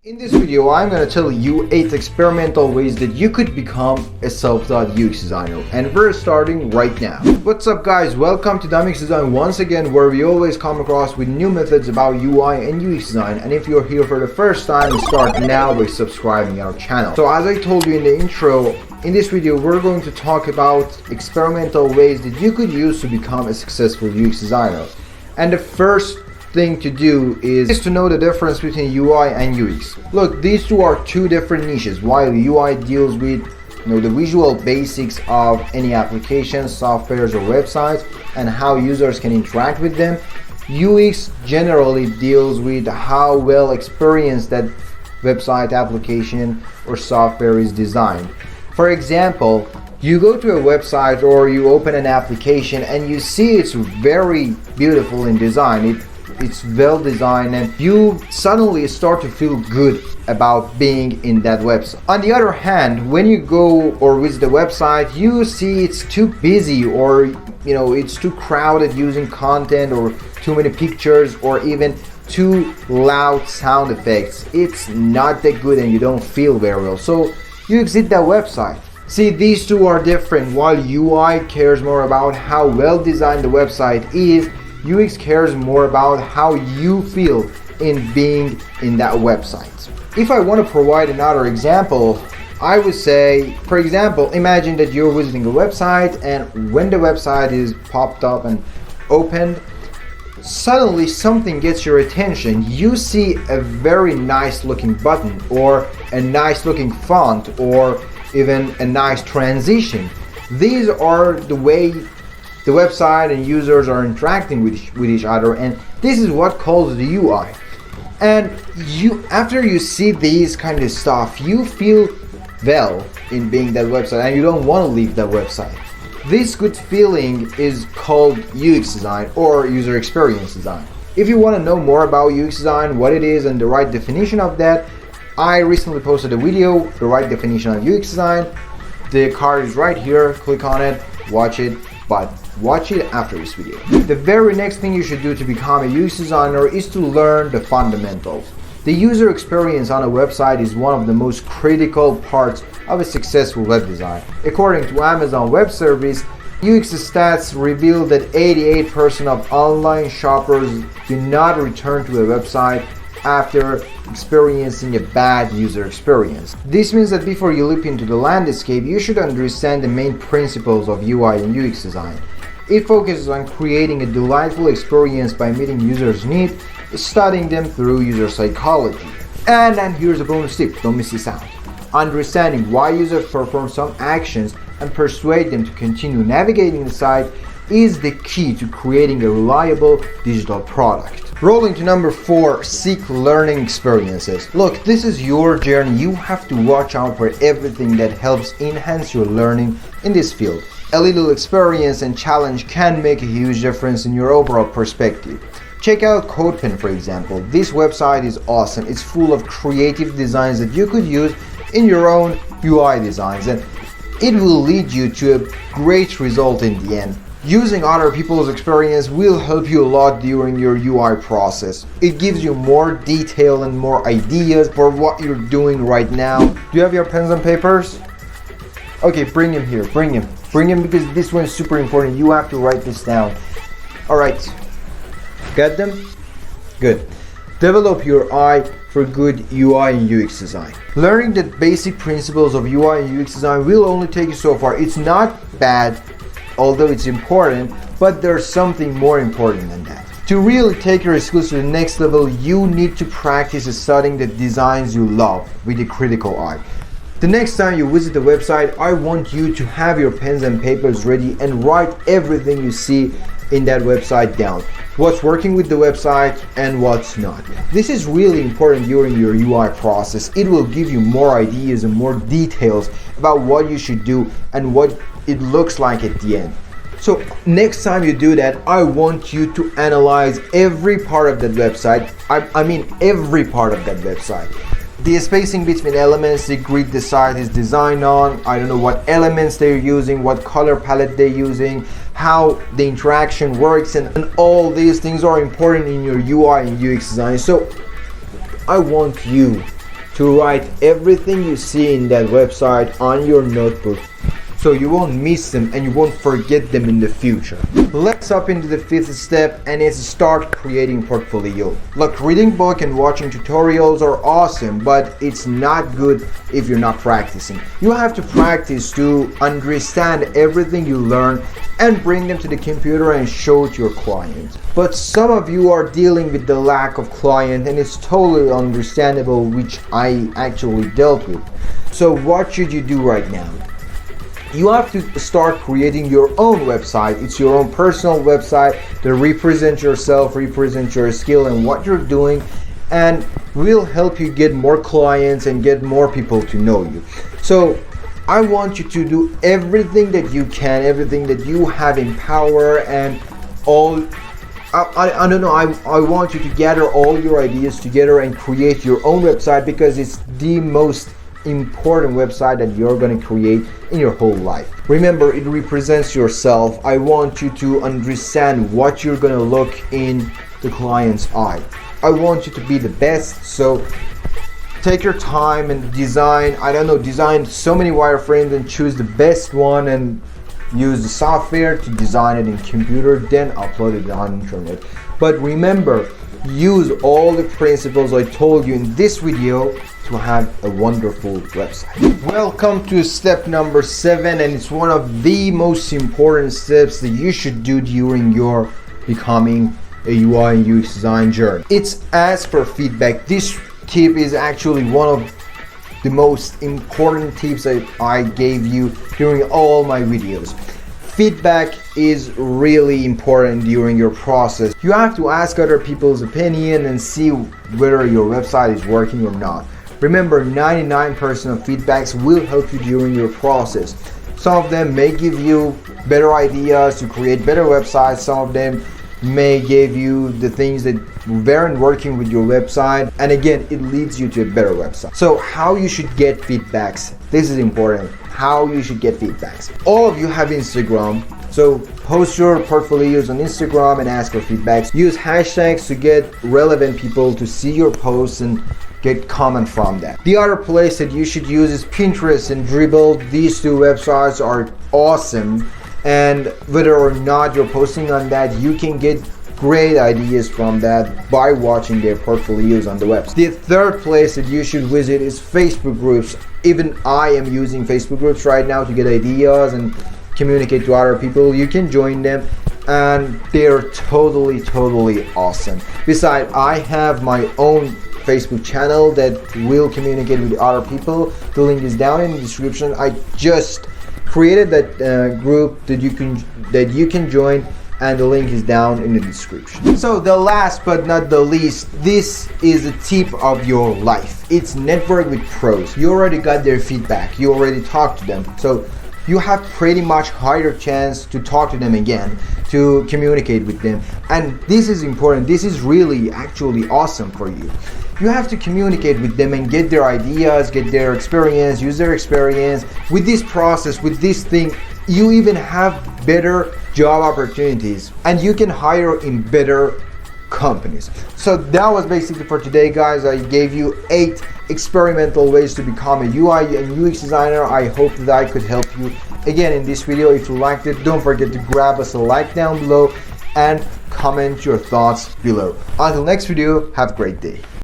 In this video, I'm going to tell you 8 experimental ways that you could become a self-taught UX designer, and we're starting right now. What's up guys, welcome to UX Design once again, where we always come across with new methods about UI and UX design. And if you're here for the first time, start now by subscribing our channel. So as I told you in the intro, in this video we're going to talk about experimental ways that you could use to become a successful UX designer. And the first thing to do is to know the difference between UI and UX. Look, these two are two different niches. While UI deals with the visual basics of any application, softwares or websites and how users can interact with them, UX generally deals with how well experienced that website, application or software is designed. For example, you go to a website or you open an application and you see it's very beautiful in design. It's well designed and you suddenly start to feel good about being in that website. On the other hand, when you go or visit the website, you see it's too busy or it's too crowded using content or too many pictures or even too loud sound effects. It's not that good and you don't feel very well. So you exit that website. See, these two are different. While UI cares more about how well designed the website is, UX cares more about how you feel in being in that website. If I want to provide another example, I would say, for example, imagine that you're visiting a website and when the website is popped up and opened, suddenly something gets your attention. You see a very nice looking button or a nice looking font or even a nice transition. These are the way the website and users are interacting with each other, and this is what calls the UI. And after you see these kind of stuff, you feel well in being that website and you don't want to leave that website. This good feeling is called UX design or user experience design. If you want to know more about UX design, what it is and the right definition of that, I recently posted a video, the right definition of UX design. The card is right here, click on it, watch it, but watch it after this video. The very next thing you should do to become a UX designer is to learn the fundamentals. The user experience on a website is one of the most critical parts of a successful web design. According to Amazon Web Service, UX stats reveal that 88% of online shoppers do not return to a website after experiencing a bad user experience. This means that before you leap into the landscape, you should understand the main principles of UI and UX design. It focuses on creating a delightful experience by meeting users' needs, studying them through user psychology. And then here's a bonus tip, don't miss this out. Understanding why users perform some actions and persuade them to continue navigating the site is the key to creating a reliable digital product. Rolling to number 4, seek learning experiences. Look, this is your journey. You have to watch out for everything that helps enhance your learning in this field. A little experience and challenge can make a huge difference in your overall perspective. Check out CodePen, for example. This website is awesome. It's full of creative designs that you could use in your own UI designs, and it will lead you to a great result in the end. Using other people's experience will help you a lot during your UI process. It gives you more detail and more ideas for what you're doing right now. Do you have your pens and papers? Okay, bring him here, bring him because this one is super important. You have to write this down. Alright, got them? Good. Develop your eye for good UI and UX design. Learning the basic principles of UI and UX design will only take you so far. It's not bad, although it's important, but there's something more important than that. To really take your skills to the next level, you need to practice studying the designs you love with a critical eye. The next time you visit the website, I want you to have your pens and papers ready and write everything you see in that website down. What's working with the website and what's not. This is really important during your UI process. It will give you more ideas and more details about what you should do and what it looks like at the end. So next time you do that, I want you to analyze every part of that website. I mean every part of that website. The spacing between elements, the grid the site is designed on, I don't know what elements they're using, what color palette they're using, how the interaction works, and all these things are important in your UI and UX design. So I want you to write everything you see in that website on your notebook, so you won't miss them and you won't forget them in the future. Let's hop into the fifth step, and it's start creating portfolio. Look, reading book and watching tutorials are awesome, but it's not good if you're not practicing. You have to practice to understand everything you learn and bring them to the computer and show it to your client. But some of you are dealing with the lack of client, and it's totally understandable, which I actually dealt with. So what should you do right now? You have to start creating your own website. It's your own personal website that represents yourself, represents your skill and what you're doing, and will help you get more clients and get more people to know you. So I want you to do everything that you can, everything that you have in power, and all I don't know, I want you to gather all your ideas together and create your own website, because it's the most important website that you're going to create in your whole life. Remember, it represents yourself. I want you to understand what you're going to look in the client's eye. I want you to be the best, so take your time and design so many wireframes and choose the best one and use the software to design it in computer, then upload it on internet. But remember, use all the principles I told you in this video to have a wonderful website. Welcome to step number 7, and it's one of the most important steps that you should do during your becoming a UI and UX design journey. It's ask for feedback. This tip is actually one of the most important tips that I gave you during all my videos. Feedback is really important during your process. You have to ask other people's opinion and see whether your website is working or not. Remember, 99% of feedbacks will help you during your process. Some of them may give you better ideas to create better websites. Some of them may give you the things that weren't working with your website, and again, it leads you to a better website. So how you should get feedbacks, this is important. How you should get feedbacks. All of you have Instagram, so post your portfolios on Instagram and ask for feedbacks. Use hashtags to get relevant people to see your posts and get comment from that. The other place that you should use is Pinterest and Dribbble. These two websites are awesome, and whether or not you're posting on that, you can get great ideas from that by watching their portfolios on the website. The third place that you should visit is Facebook groups. Even I am using Facebook groups right now to get ideas and communicate to other people. You can join them, and they're totally awesome. Besides, I have my own Facebook channel that will communicate with other people. The link is down in the description. I just created that group that you can join, and the link is down in the description. So the last but not the least, this is a tip of your life. It's network with pros. You already got their feedback. You already talked to them. So you have pretty much higher chance to talk to them again, to communicate with them. And this is important. This is really actually awesome for you. You have to communicate with them and get their ideas, get their experience, use their experience. With this process, with this thing, you even have better job opportunities, and you can hire in better companies. So that was basically for today, guys. I gave you 8 experimental ways to become a UI and UX designer. I hope that I could help you. Again, in this video, if you liked it, don't forget to grab us a like down below and comment your thoughts below. Until next video, have a great day.